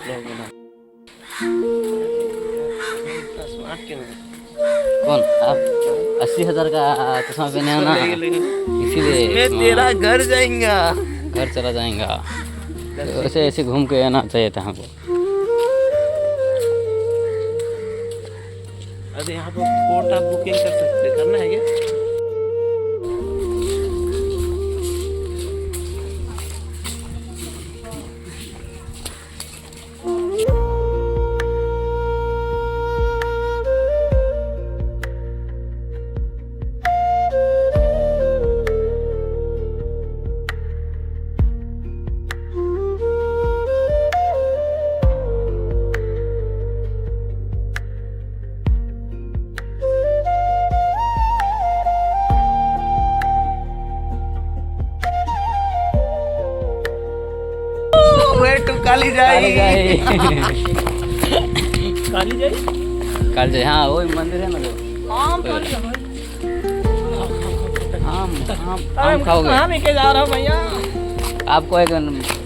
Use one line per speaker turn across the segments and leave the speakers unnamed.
लोग ना स्मार्ट क्यों
कौन आप 80,000 का चश्मा पहने हो ना, इसीलिए
मैं तेरा घर जाएगा,
घर चला जाएगा। तो ऐसे ऐसे घूम के आना चाहिए था हमको।
अरे यहाँ पर पोर्ट आप बुकिंग कर सकते, करना है क्या? कालीजाई कालीजाई
कालीजाई, हाँ वही मंदिर है ना जो आम खाओगे?
कहाँ लेके जा रहा हूँ भैया?
आपको एक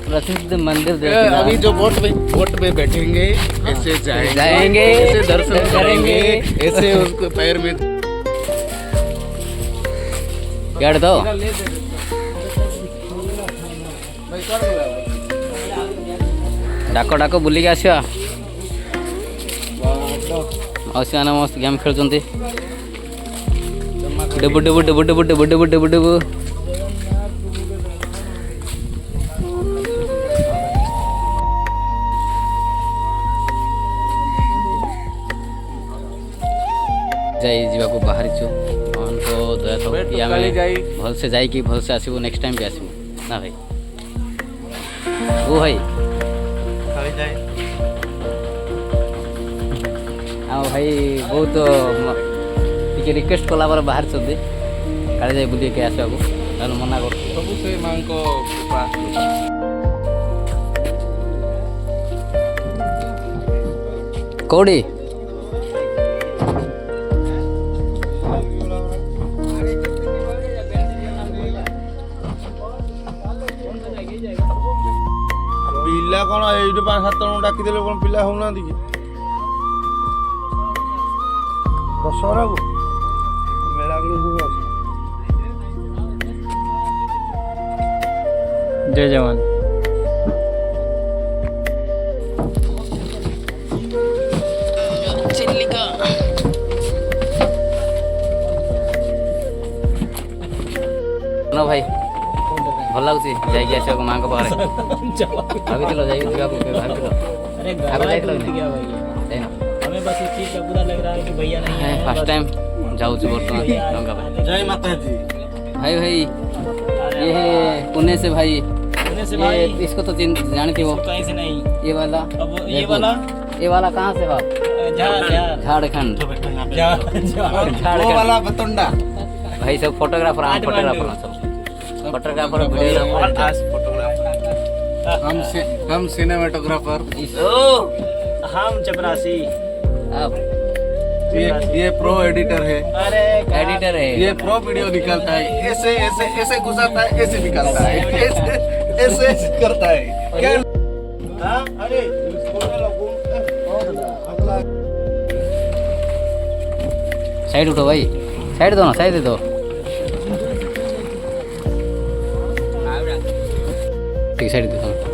प्रसिद्ध मंदिर देखना।
अभी जो बोट में बैठेंगे, ऐसे
जाएंगे,
ऐसे दर्शन करेंगे, ऐसे उसको पैर में
क्या दो डाक डाक बुलिक आसिया। माउसी मैंने मस्त गेम खेलुंट डुबु डुबु डुबु डुबु डुबु डुबु डुबु डुबु। जाई जीवाको बाहरीचु तो दया तो कि आमे भल से जाई कि भल से आसीबो, नेक्स्ट टाइम भी आसीबो ना भाई। ओ भाई
कालीजाई
हाँ भाई बहुत टिके रिक्वेस्ट कला पर बाहर चलते कालीजाई बुली के आसवा को मना कर
सब से मां को कृपा।
कौड़ी
पिला कौन ये 5-7 जन डाकी देले कौन पिला होना दी कि दशहरा को मेला को हुआ। जय जवान। चिल्लिका
ना भाई भल लगुच जाइए आस माँ को पाखे भाभी जाइए
हमें बस इस चीज का बुरा लग रहा है कि भैया नहीं है।
फर्स्ट टाइम जाऊँ बर्तमान डंगा भाई।
जय माता दी
भाई भाई ये है पुणे से भाई,
पुणे से भाई।
इसको तो जानती हो?
कहीं से नहीं।
ये वाला
अब ये वाला
कहाँ से हो आप? झारखंड।
वो वाला बतुंडा
भाई सब फोटोग्राफर हम फोटोग्राफर
हम सिनेमेटोग्राफर,
हम चपरासी।
अब
ये प्रो एडिटर है।
अरे
एडिटर है
ये प्रो वीडियो निकालता है, ऐसे ऐसे ऐसे घुसाता है, ऐसे निकालता है, ऐसे ऐसे करता है क्या?
अरे
साइड उठो भाई, साइड दो ना, साइड दे दो। ठीक साइड दे दो।